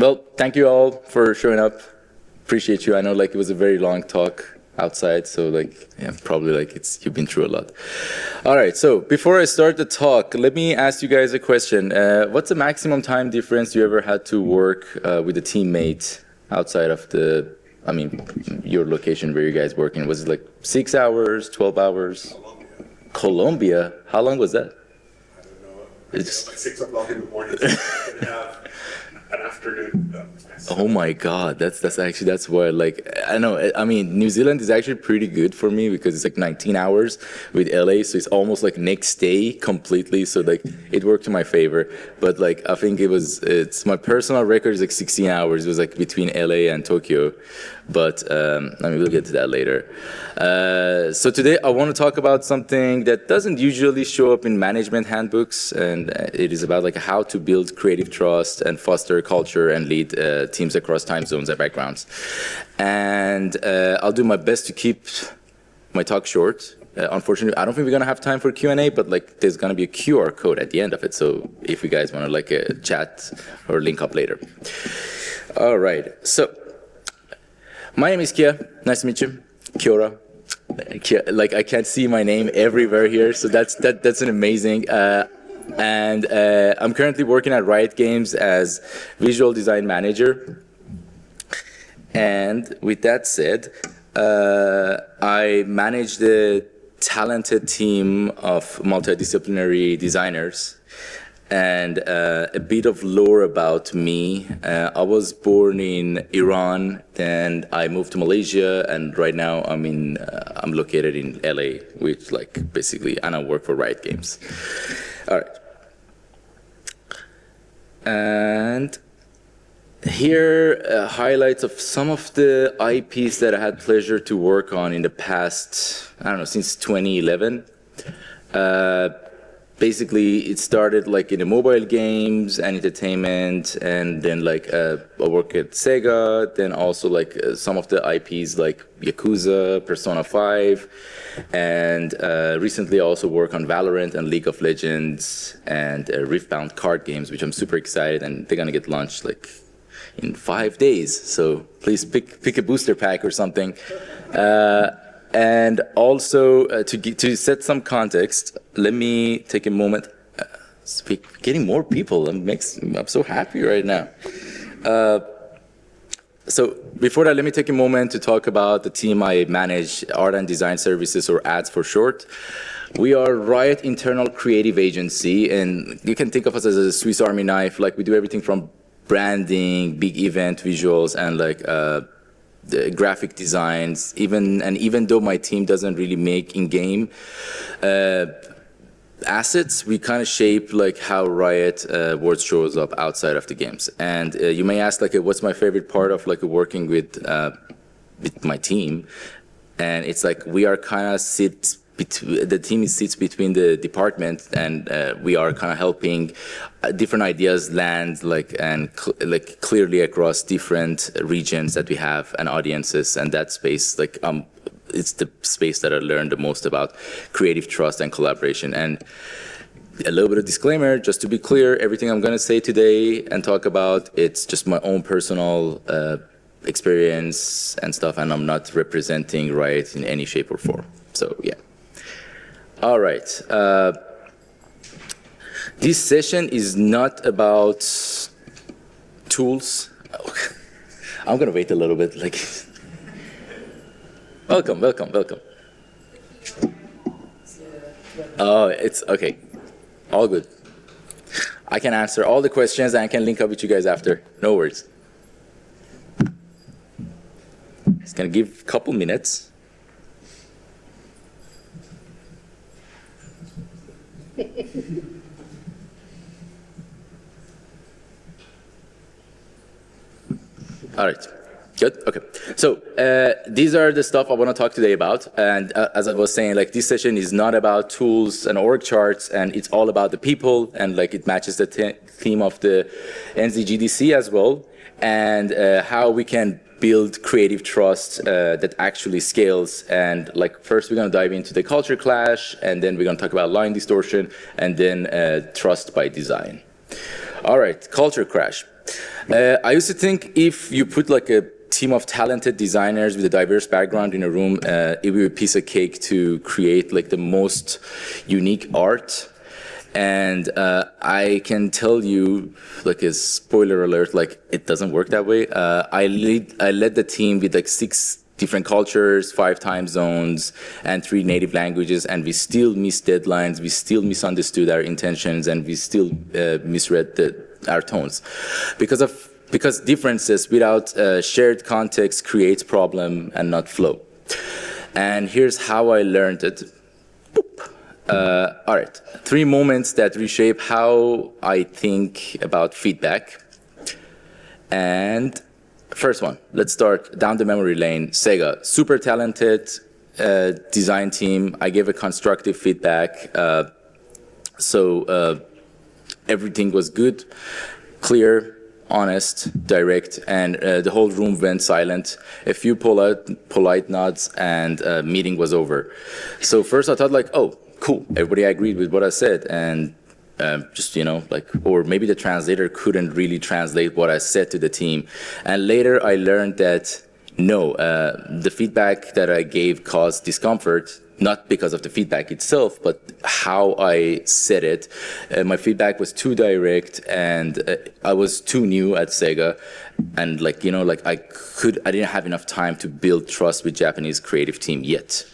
Well, thank you all for showing up. Appreciate you. I know like it was a very long talk outside, so like yeah, probably like you've been through a lot. All right, so before I start the talk, let me ask you guys a question. What's the maximum time difference you ever had to work with a teammate outside of your location where you guys working? Was it like 6 hours, 12 hours? Colombia? How long was that? I don't know. It's like 6 o'clock in the morning. So we have an afternoon. Oh my God, that's why like I know. I mean, New Zealand is actually pretty good for me because it's like 19 hours with LA, so it's almost like next day completely. So like it worked to my favor. But like I think it's my personal record is like 16 hours. It was like between LA and Tokyo. But we'll get to that later. So today I want to talk about something that doesn't usually show up in management handbooks, and it is about like how to build creative trust and foster culture and lead teams across time zones and backgrounds. And I'll do my best to keep my talk short. Unfortunately, I don't think we're gonna have time for Q&A, but like there's gonna be a QR code at the end of it. So if you guys want to like chat or link up later. All right, so. My name is Kia. Nice to meet you. Kia ora. Like I can't see my name everywhere here, so that's an amazing. And I'm currently working at Riot Games as visual design manager. And with that said, I manage the talented team of multidisciplinary designers. And a bit of lore about me. I was born in Iran, then I moved to Malaysia, and right now I'm located in LA, which like basically, and I work for Riot Games. All right. And here highlights of some of the IPs that I had pleasure to work on in the past, I don't know, since 2011. Basically, it started like in the mobile games and entertainment, and then like I work at Sega, then also like some of the IPs like Yakuza, Persona 5, and recently I also work on Valorant and League of Legends and Riftbound card games, which I'm super excited, and they're gonna get launched like in 5 days. So please pick a booster pack or something. And also, to set some context, let me take a moment. Getting more people, I'm so happy right now. So before that, let me take a moment to talk about the team I manage, Art and Design Services, or ADS for short. We are Riot Internal Creative Agency, and you can think of us as a Swiss Army knife. Like we do everything from branding, big event visuals, and like the graphic designs, even though my team doesn't really make in-game assets, we kind of shape like how Riot world shows up outside of the games. And you may ask like, what's my favorite part of like working with my team? And it's like we are kind of the team sits between the department, and we are kind of helping different ideas land like clearly across different regions that we have and audiences, and that space like it's the space that I learned the most about creative trust and collaboration. And a little bit of disclaimer, just to be clear, everything I'm going to say today and talk about, it's just my own personal experience and stuff, and I'm not representing Riot in any shape or form. So yeah. All right. This session is not about tools. I'm gonna wait a little bit. Like, welcome. Oh, it's okay. All good. I can answer all the questions and I can link up with you guys after. No worries. Just gonna give a couple minutes. All right, good, okay. So these are the stuff I want to talk today about. And as I was saying, like this session is not about tools and org charts, and it's all about the people, and like it matches the theme of the NZGDC as well, and how we can build creative trust that actually scales. And like first we're going to dive into the culture clash, and then we're going to talk about line distortion, and then trust by design. All right, culture crash. I used to think if you put like a team of talented designers with a diverse background in a room, it would be a piece of cake to create like the most unique art. And I can tell you, like a spoiler alert, like it doesn't work that way. I led the team with like 6 different cultures, 5 time zones, and 3 native languages, and we still missed deadlines, we still misunderstood our intentions, and we still misread our tones. Because differences without shared context creates problem and not flow. And here's how I learned it. All right, 3 moments that reshape how I think about feedback. And first one, let's start down the memory lane. Sega, super talented design team. I gave a constructive feedback. So everything was good, clear, honest, direct, and the whole room went silent. A few polite nods, and meeting was over. So first I thought like, oh, cool, everybody agreed with what I said, and just, like, or maybe the translator couldn't really translate what I said to the team. And later I learned that no, the feedback that I gave caused discomfort, not because of the feedback itself, but how I said it. My feedback was too direct, and I was too new at Sega, and I didn't have enough time to build trust with Japanese creative team yet.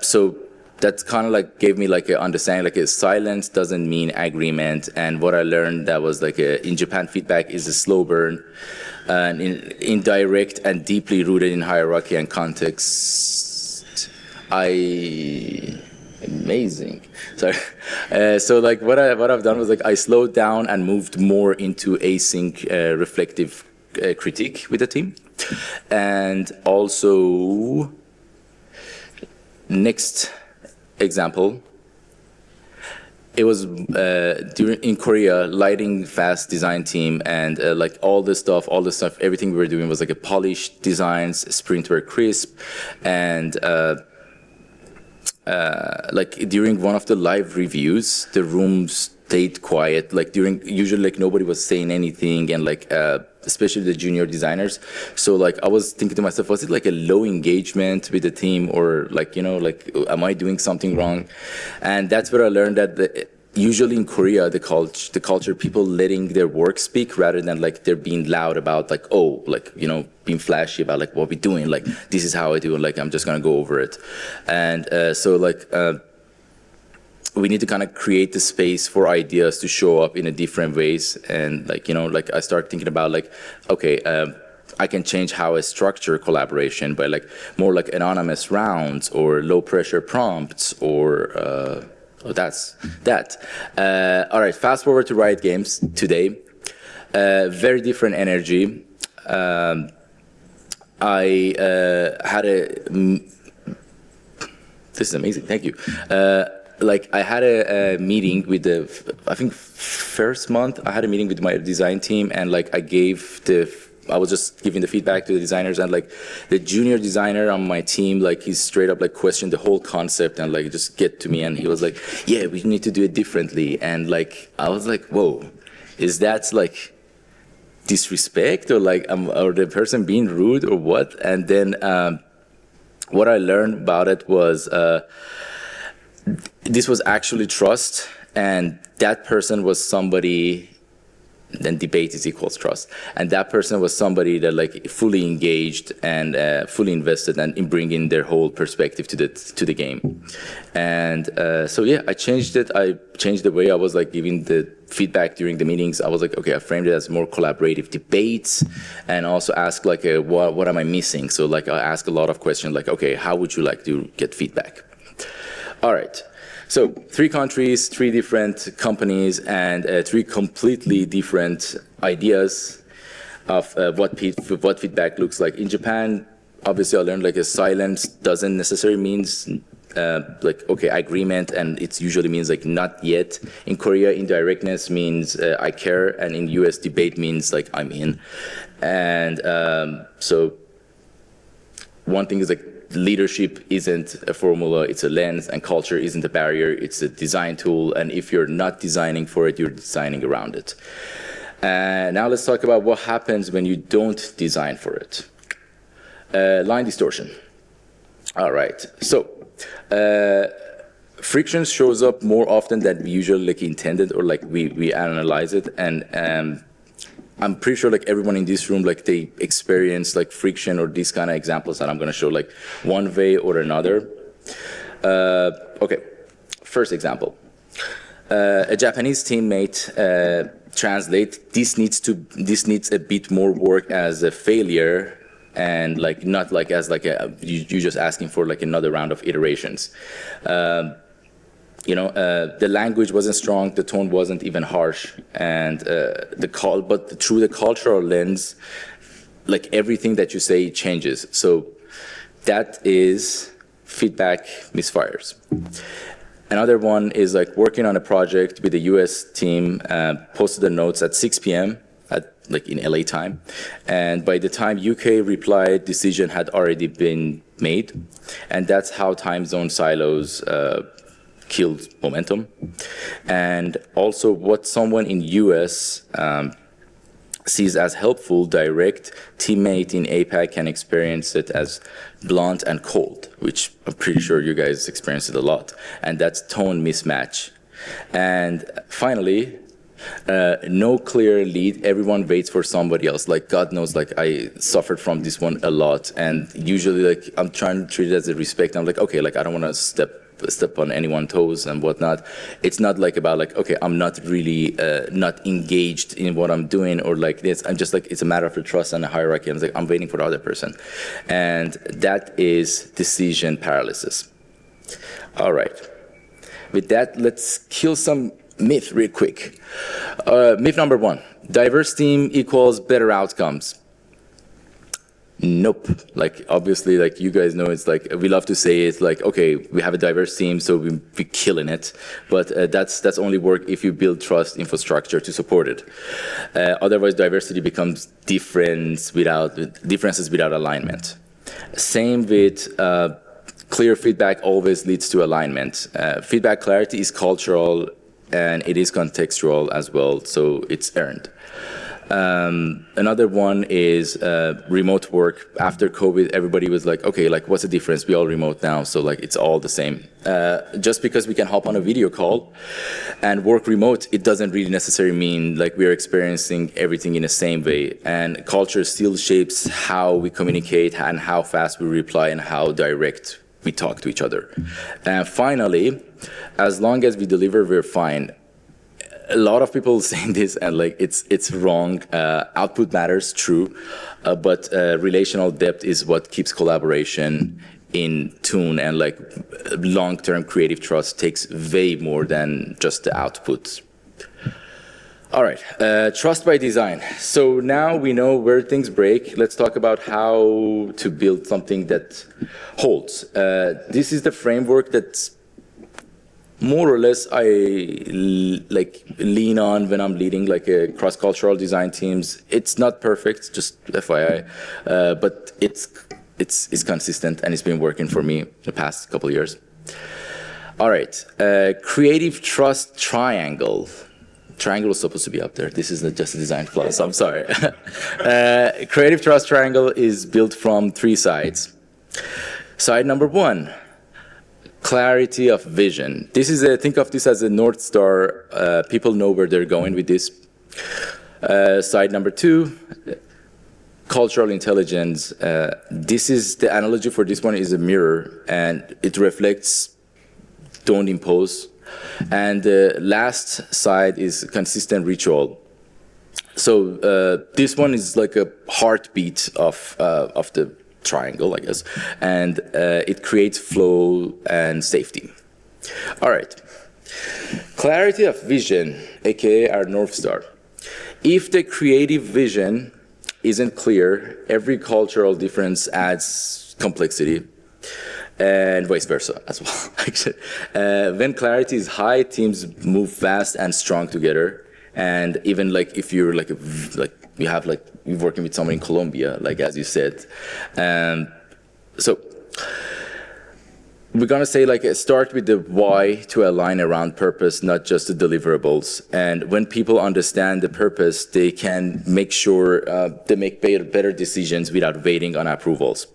So that kind of like gave me like an understanding, like a silence doesn't mean agreement. And what I learned that was like in Japan, feedback is a slow burn, and indirect and deeply rooted in hierarchy and context. Amazing. Sorry. So like what I've done was like I slowed down and moved more into async reflective critique with the team. And also, next example, it was in Korea, lighting fast design team, and like all the stuff, everything we were doing was like a polished designs, sprint were crisp, and like during one of the live reviews, the room stayed quiet. Like usually like nobody was saying anything, and like especially the junior designers. So like I was thinking to myself, was it like a low engagement with the team, or like am I doing something wrong? And that's where I learned that usually in Korea, the culture, people letting their work speak rather than like they're being loud about like, oh, like, being flashy about like what we're doing, like this is how I do it, like I'm just gonna go over it. And so like we need to kind of create the space for ideas to show up in a different ways. And like, like I start thinking about like, okay, I can change how I structure collaboration by like more like anonymous rounds or low pressure prompts, or that's that. All right, fast forward to Riot Games today. Very different energy. I had this is amazing, thank you. Like I had a meeting with I think first month, I had a meeting with my design team, and like I was just giving the feedback to the designers, and like the junior designer on my team, like he straight up like questioned the whole concept and like just get to me, and he was like, yeah, we need to do it differently. And like I was like, whoa, is that like disrespect, or like or the person being rude, or what? And then what I learned about it was this was actually trust, and that person was somebody. Then debate is equals trust, and that person was somebody that like fully engaged and fully invested and in bringing their whole perspective to the game. And so yeah, I changed it. I changed the way I was like giving the feedback during the meetings. I was like, okay, I framed it as more collaborative debates, and also ask like what am I missing? So like I ask a lot of questions like, okay, how would you like to get feedback? All right. So 3 countries, 3 different companies, and 3 completely different ideas of what feedback looks like. In Japan, obviously I learned like a silence doesn't necessarily means like, okay, agreement, and it usually means like not yet. In Korea, indirectness means I care, and in US, debate means like I'm in. And so one thing is like, leadership isn't a formula, it's a lens, and culture isn't a barrier, it's a design tool, and if you're not designing for it, you're designing around it. Now let's talk about what happens when you don't design for it. Line distortion. All right, so friction shows up more often than we usually intended, or we analyze it, and I'm pretty sure everyone in this room they experience friction or these kind of examples that I'm going to show one way or another. Okay, first example. A Japanese teammate translate this needs a bit more work as a failure, and not as you just asking for another round of iterations. The language wasn't strong, the tone wasn't even harsh, and but through the cultural lens, everything that you say changes. So that is feedback misfires. Another one is working on a project with the US team, posted the notes at 6 p.m. In LA time, and by the time UK replied, decision had already been made, and that's how time zone silos killed momentum. And also what someone in US sees as helpful, direct, teammate in APAC can experience it as blunt and cold, which I'm pretty sure you guys experience it a lot, and that's tone mismatch. And finally, no clear lead, everyone waits for somebody else. God knows, I suffered from this one a lot, and usually I'm trying to treat it as a respect. I'm okay, I don't want to step on anyone's toes and whatnot. It's not about okay, I'm not really not engaged in what I'm doing or this. I'm just it's a matter of trust and a hierarchy. I'm I'm waiting for the other person, and that is decision paralysis. All right, with that, let's kill some myth real quick. Myth number 1, diverse team equals better outcomes. Nope. Obviously, you guys know, it's we love to say it's okay, we have a diverse team, so we're killing it. But that's only work if you build trust infrastructure to support it. Otherwise, diversity becomes differences without alignment. Same with clear feedback always leads to alignment. Feedback clarity is cultural, and it is contextual as well, so it's earned. Another one is remote work. After COVID, everybody was okay, what's the difference? We all remote now, so it's all the same. Just because we can hop on a video call and work remote, it doesn't really necessarily mean we're experiencing everything in the same way. And culture still shapes how we communicate and how fast we reply and how direct we talk to each other. And finally, as long as we deliver, we're fine. A lot of people saying this, and it's wrong. Output matters, true, but relational depth is what keeps collaboration in tune, and long-term creative trust takes way more than just the output. All right, trust by design. So now we know where things break. Let's talk about how to build something that holds. This is the framework that's more or less I lean on when I'm leading a cross-cultural design teams. It's not perfect, just FYI, but it's consistent, and it's been working for me the past couple of years. All right, creative trust triangle. Triangle was supposed to be up there. This is just a design flaw, so I'm sorry. Creative trust triangle is built from 3 sides. Side number 1. Clarity of vision. This is think of this as a North Star. People know where they're going with this. Side number 2, cultural intelligence. This is the analogy for this one is a mirror, and it reflects, don't impose. And the last side is consistent ritual. So this one is a heartbeat of the triangle, I guess, and it creates flow and safety. All right, clarity of vision, aka our North Star. If the creative vision isn't clear, every cultural difference adds complexity, and vice versa as well. When clarity is high, teams move fast and strong together, and even if you're you're working with someone in Colombia, as you said. So we're gonna say like start with the why to align around purpose, not just the deliverables. And when people understand the purpose, they can make sure they make better decisions without waiting on approvals.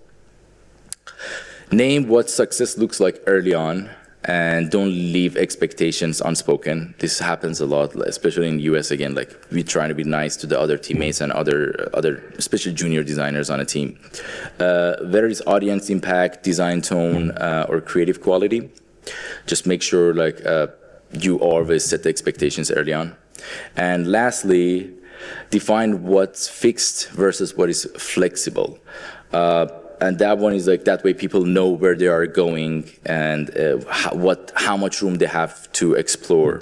Name what success looks like early on, and don't leave expectations unspoken. This happens a lot, especially in the US again, like we try to be nice to the other teammates and other especially junior designers on a team. Whether it's audience impact, design tone, or creative quality, just make sure like you always set the expectations early on. And lastly, define what's fixed versus what is flexible. And that one is like, that way people know where they are going and how much room they have to explore.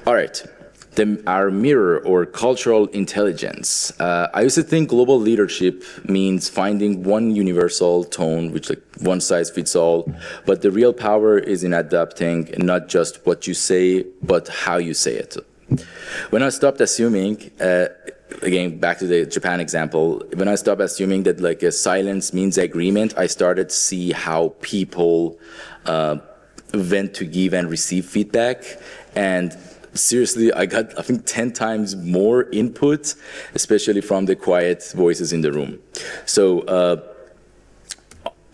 All right, our mirror or cultural intelligence. I used to think global leadership means finding one universal tone, which like one size fits all, but the real power is in adapting not just what you say, but how you say it. When I stopped assuming, again, back to the Japan example, when I stopped assuming that like a silence means agreement, I started to see how people went to give and receive feedback. And seriously, I got, I think, 10 times more input, especially from the quiet voices in the room. So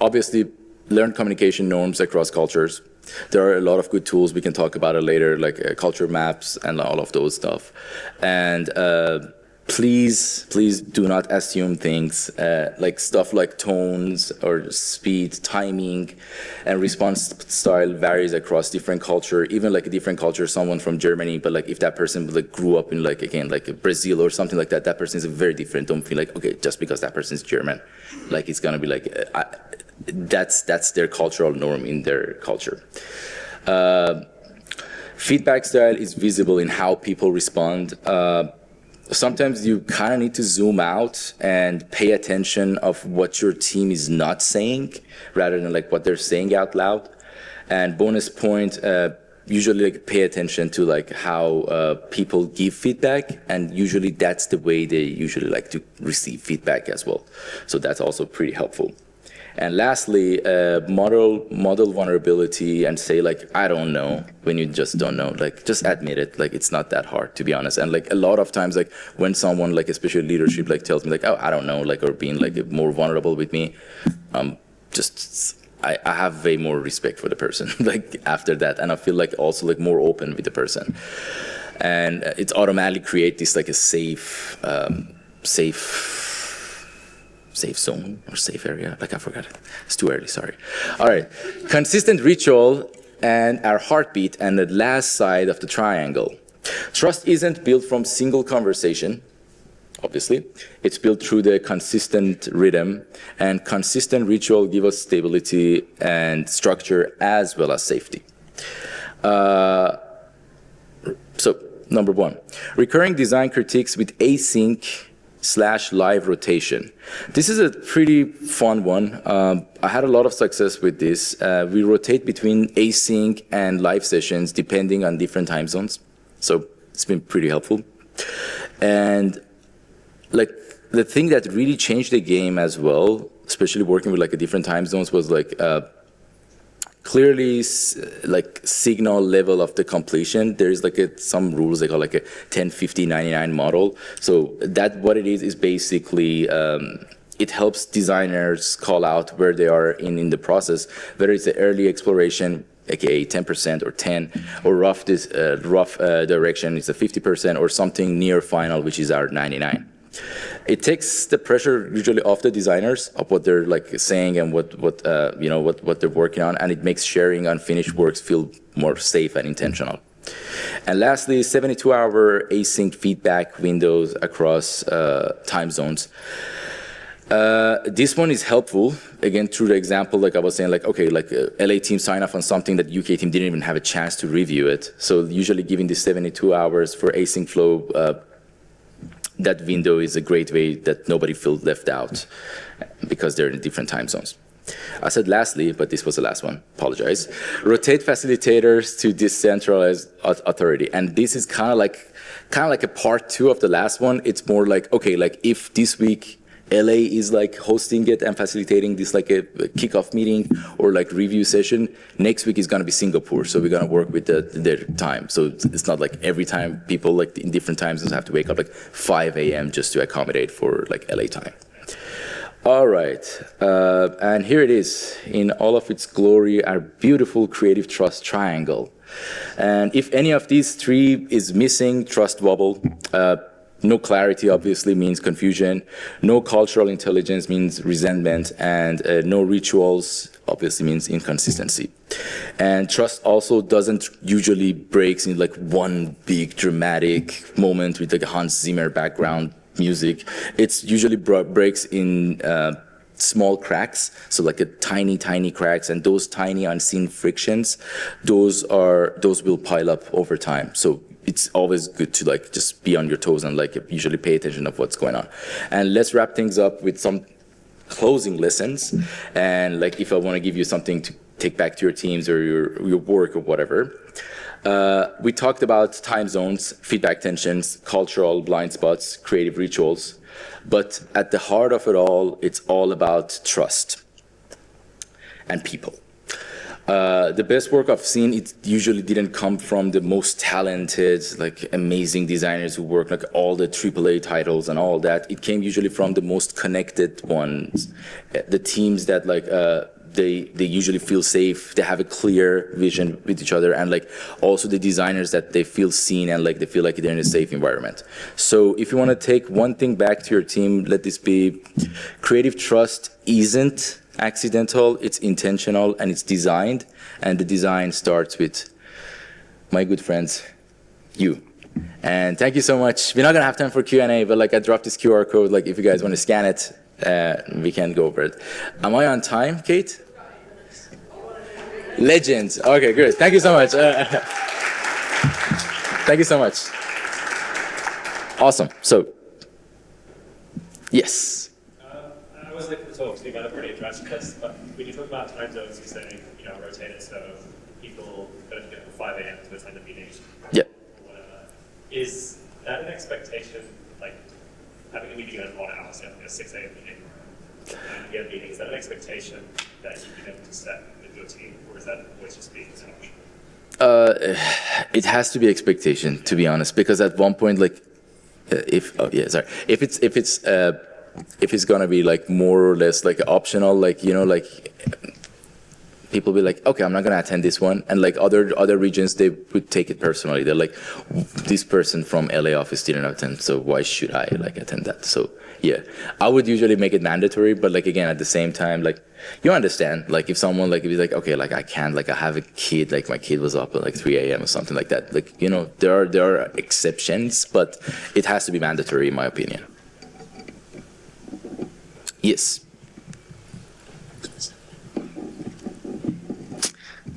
obviously, learn communication norms across cultures. There are a lot of good tools, we can talk about it later, like culture maps and all of those stuff. And please do not assume things like stuff like tones or speed, timing, and response style varies across different culture. Even like a different culture, someone from Germany, but like if that person like grew up in like, again, like Brazil or something like that, that person is very different. Don't feel like, okay, just because that person is German, like it's gonna be like, that's their cultural norm in their culture. Feedback style is visible in how people respond. Sometimes you kind of need to zoom out and pay attention of what your team is not saying rather than like what they're saying out loud. And bonus point, usually like pay attention to like how people give feedback, and usually that's the way they usually like to receive feedback as well. So that's also pretty helpful. And lastly, model vulnerability and say like, I don't know, when you just don't know, like just admit it. Like it's not that hard, to be honest. And like a lot of times, like when someone like, especially leadership, like tells me like, oh, I don't know, like, or being like more vulnerable with me, I have way more respect for the person like after that. And I feel like also like more open with the person. And it's automatically create this like a safe zone or safe area, like I forgot it. It's too early, sorry. All right, consistent ritual and our heartbeat and the last side of the triangle. Trust isn't built from single conversation, obviously. It's built through the consistent rhythm, and consistent ritual give us stability and structure as well as safety. So, number one, recurring design critiques with async/live rotation. This is a pretty fun one. I had a lot of success with this. We rotate between async and live sessions depending on different time zones. So it's been pretty helpful. And like the thing that really changed the game as well, especially working with like a different time zones, was like clearly like signal level of the completion. There's like some rules they call like a 10, 50, 99 model. So that what it is basically it helps designers call out where they are in the process, whether it's the early exploration, aka 10% or 10, or rough direction, it's a 50%, or something near final, which is our 99. It takes the pressure usually off the designers of what they're like saying and what they're working on, and it makes sharing unfinished works feel more safe and intentional. And lastly, 72-hour async feedback windows across time zones. This one is helpful, again, through the example, like I was saying, like, okay, like LA team sign off on something that UK team didn't even have a chance to review it. So usually giving this 72 hours for async flow, that window is a great way that nobody feels left out because they're in different time zones. I said lastly, but this was the last one, apologize. Rotate facilitators to decentralized authority. And this is kind of like a part two of the last one. It's more like, okay, like if this week LA is like hosting it and facilitating this like a kickoff meeting or like review session. Next week is gonna be Singapore, so we're gonna work with their time. So it's not like every time people like in different time zones have to wake up like 5 a.m. just to accommodate for like LA time. All right, and here it is in all of its glory, our beautiful creative trust triangle. And if any of these three is missing, trust wobble. No clarity obviously means confusion. No cultural intelligence means resentment. And no rituals obviously means inconsistency. And trust also doesn't usually breaks in like one big dramatic moment with like a Hans Zimmer background music. It's usually breaks in small cracks, so like a tiny cracks, and those tiny unseen frictions, those will pile up over time. So it's always good to like just be on your toes and like usually pay attention of what's going on. And let's wrap things up with some closing lessons. And like if I want to give you something to take back to your teams or your work or whatever. We talked about time zones, feedback tensions, cultural blind spots, creative rituals. But at the heart of it all, it's all about trust and people. The best work I've seen, it usually didn't come from the most talented, like amazing designers who work like all the AAA titles and all that. It came usually from the most connected ones, the teams that like they usually feel safe, they have a clear vision with each other, and like also the designers that they feel seen and like they feel like they're in a safe environment. So if you want to take one thing back to your team, let this be: creative trust isn't accidental, it's intentional and it's designed, and the design starts with, my good friends, you. And thank you so much. We're not gonna have time for Q&A, but like I dropped this QR code, like if you guys want to scan it, we can go over it. Am I on time, Kate? Legends. Okay, good. Thank you so much. Thank you so much. Awesome. So, yes. I was looking to talk to you about a pretty addressed this, but when you talk about time zones, you say, rotate it so people don't get up at 5 a.m. to attend the meetings. Yeah. Or whatever. Is that an expectation, like having a meeting at 1 hour, so a 6 a.m. meeting, and you get a meeting, is that an expectation that you've been able to set with your team, or is that always just being an option? It has to be expectation, to be honest, because at one point, like, if it's gonna be like more or less like optional, like people be like, okay, I'm not gonna attend this one, and like other regions, they would take it personally. They're like, this person from LA office didn't attend, so why should I like attend that? So yeah, I would usually make it mandatory, but like again, at the same time, like you understand, like if someone like be like, okay, like I can't, like I have a kid, like my kid was up at like 3 a.m. or something like that. Like there are exceptions, but it has to be mandatory in my opinion. Yes.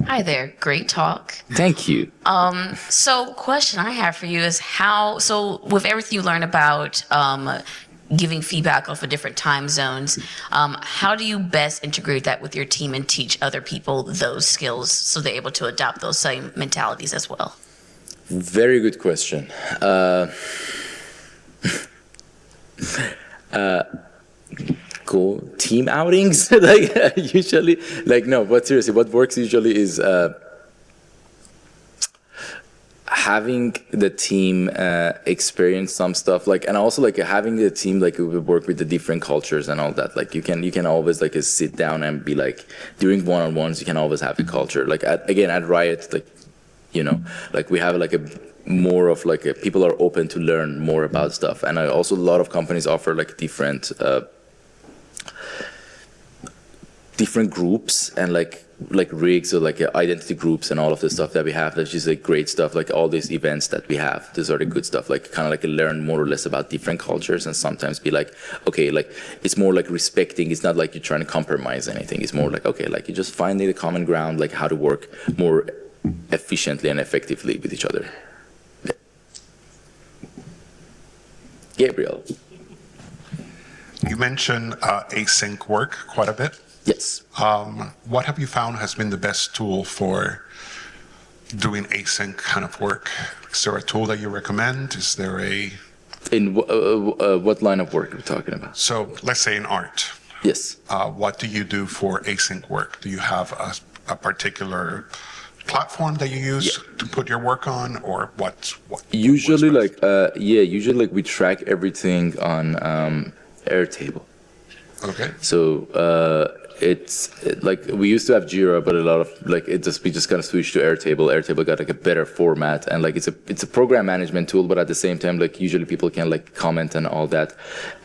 Hi there, great talk. Thank you. So question I have for you is so with everything you learned about giving feedback off of different time zones, how do you best integrate that with your team and teach other people those skills so they're able to adopt those same mentalities as well? Very good question. Cool team outings, like usually, like no, but seriously, what works usually is having the team experience some stuff, like, and also like having the team like work with the different cultures and all that. Like you can always like sit down and be like during one-on-ones, you can always have a culture. Like at Riot, like like we have like a more of like people are open to learn more about stuff, and also a lot of companies offer like different groups and like rigs or like identity groups and all of the stuff that we have. That's just like great stuff. Like all these events that we have, these are the good stuff. Like kind of like learn more or less about different cultures, and sometimes be like, okay, like it's more like respecting. It's not like you're trying to compromise anything. It's more like, okay, like you just find the common ground, like how to work more efficiently and effectively with each other. Yeah. Gabriel. You mentioned async work quite a bit. Yes. What have you found has been the best tool for doing async kind of work? Is there a tool that you recommend? Is there a In what line of work are we talking about? So let's say in art, Yes. what do you do for async work? Do you have a particular platform that you use to put your work on, or what? Usually, works best? usually we track everything on Airtable. Okay. So we used to have Jira, but a lot of we just kind of switched to Airtable. Airtable got like a better format, and like it's a program management tool, but at the same time, like usually people can like comment and all that.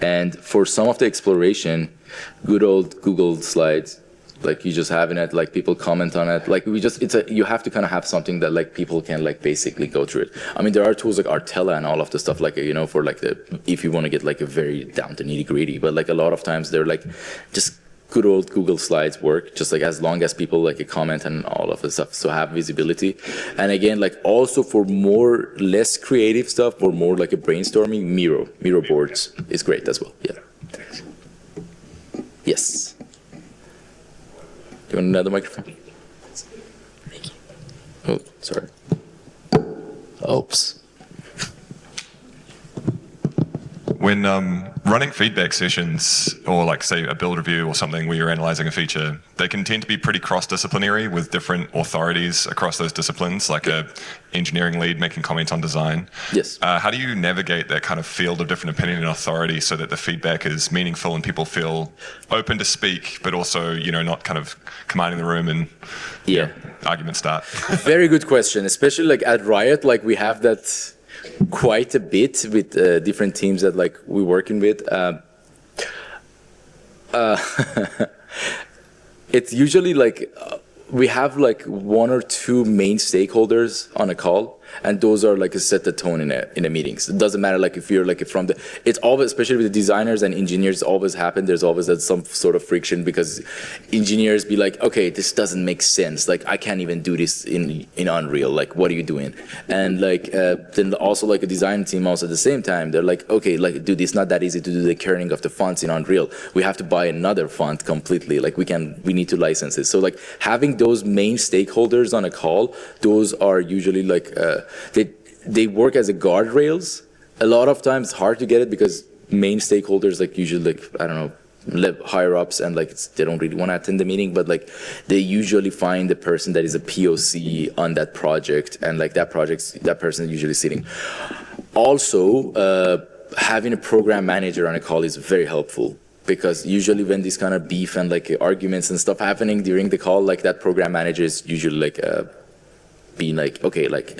And for some of the exploration, good old Google Slides. Like you just having it, like people comment on it. Like you have to kind of have something that like people can like basically go through it. I mean, there are tools like Artella and all of the stuff like, for like if you want to get like a very down to nitty gritty, but like a lot of times they're like just good old Google Slides work, just like as long as people like a comment and all of the stuff, so have visibility. And again, like also for more less creative stuff or more like a brainstorming, Miro boards is great as well. Yeah. Yes. You want another microphone? Thank you. Oh, sorry. Oops. When running feedback sessions, or like say a build review or something where you're analyzing a feature, they can tend to be pretty cross-disciplinary with different authorities across those disciplines, like a engineering lead making comments on design. Yes. How do you navigate that kind of field of different opinion and authority so that the feedback is meaningful and people feel open to speak, but also, not kind of commanding the room and arguments start? Very good question, especially like at Riot, like we have that quite a bit with different teams that like we're working with. It's usually like we have like one or two main stakeholders on a call, and those are like set the tone in a meetings. It doesn't matter like if you're like from the, it's always, especially with the designers and engineers, always happen. There's always some sort of friction because engineers be like, okay, this doesn't make sense. Like I can't even do this in Unreal. Like what are you doing? And like then also like a design team also at the same time, they're like, okay, like dude, it's not that easy to do the kerning of the fonts in Unreal. We have to buy another font completely. Like we need to license it. So like having those main stakeholders on a call, those are usually like they work as a guardrails. A lot of times it's hard to get it because main stakeholders like usually like I don't know higher ups and like they don't really want to attend the meeting, but like they usually find the person that is a POC on that project, and like that person is usually sitting. Also, having a program manager on a call is very helpful. Because usually when this kind of beef and like arguments and stuff happening during the call, like that program manager is usually like being like, okay, like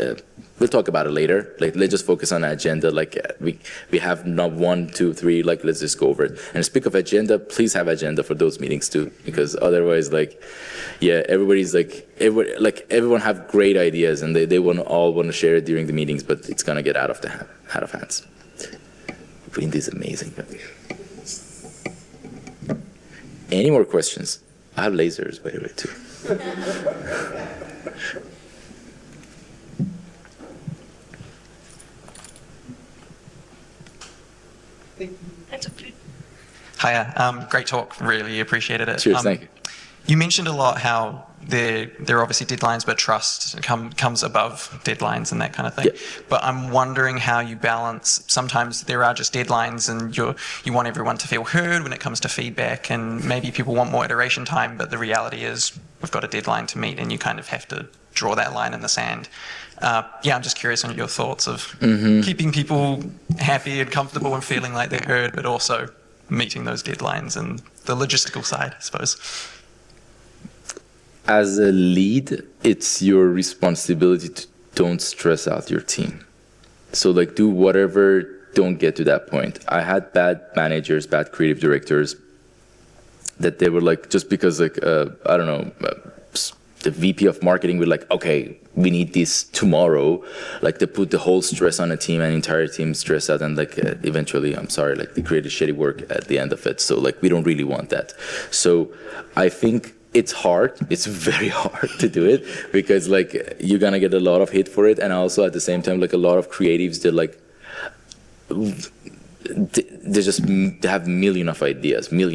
we'll talk about it later. Like let's just focus on the agenda. Like we have not 1, 2, 3. Like let's just go over it. And speak of agenda, please have agenda for those meetings too, because otherwise, like, everybody's like everyone have great ideas and they all want to share it during the meetings, but it's gonna get out of hands. Wind is amazing. Any more questions? I have lasers, by the way, too. Hiya, great talk, really appreciated it. Cheers, thank you. You mentioned a lot how there are obviously deadlines, but trust comes above deadlines and that kind of thing. Yep. But I'm wondering how you balance, sometimes there are just deadlines and you want everyone to feel heard when it comes to feedback, and maybe people want more iteration time, but the reality is we've got a deadline to meet and you kind of have to draw that line in the sand. I'm just curious on your thoughts of keeping people happy and comfortable and feeling like they're heard, but also meeting those deadlines and the logistical side, I suppose. As a lead, it's your responsibility to don't stress out your team. So like do whatever, don't get to that point. I had bad managers, bad creative directors that they were like, just because like, I don't know, the VP of marketing would like, okay, we need this tomorrow. Like they put the whole stress on a team and entire team stress out, and like eventually, I'm sorry, like they created shitty work at the end of it. So like we don't really want that. So I think it's hard. It's very hard to do it because like you're gonna get a lot of hate for it, and also at the same time, like a lot of creatives, they're like, they have million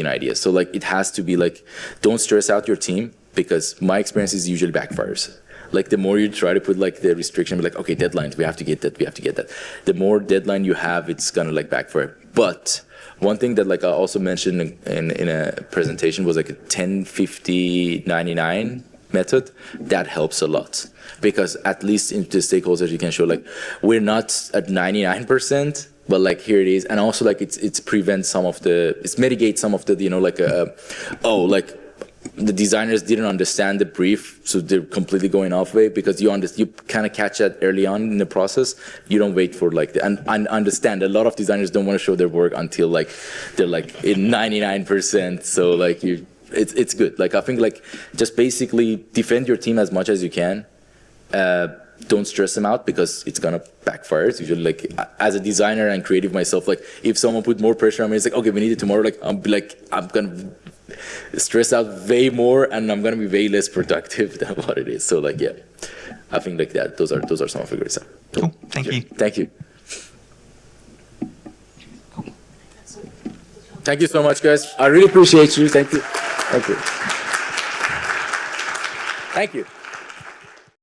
ideas. So like it has to be like, don't stress out your team, because my experience is usually backfires. Like the more you try to put like the restriction, like, okay, deadlines, we have to get that, we have to get that. The more deadline you have, it's gonna like backfire. But one thing that like I also mentioned in a presentation was like a 10, 50, 99 method. That helps a lot, because at least in the stakeholders you can show like we're not at 99%, but like here it is. And also like it's prevents some of the, it's mitigates some of the, you know, like like the designers didn't understand the brief, so they're completely going off way, because you kind of catch that early on in the process. You don't wait for like and understand a lot of designers don't want to show their work until like they're like in 99%. So like it's good. Like I think like just basically defend your team as much as you can. Don't stress them out, because it's gonna backfire. It's usually like, as a designer and creative myself, like if someone put more pressure on me, it's like, okay, we need it tomorrow. Like I'm gonna stress out way more, and I'm gonna be way less productive than what it is. So like, yeah, I think like that. Those are some of the great stuff. Cool. Thank you. Thank you. Thank you so much, guys. I really appreciate you. Thank you. Thank you. Thank you.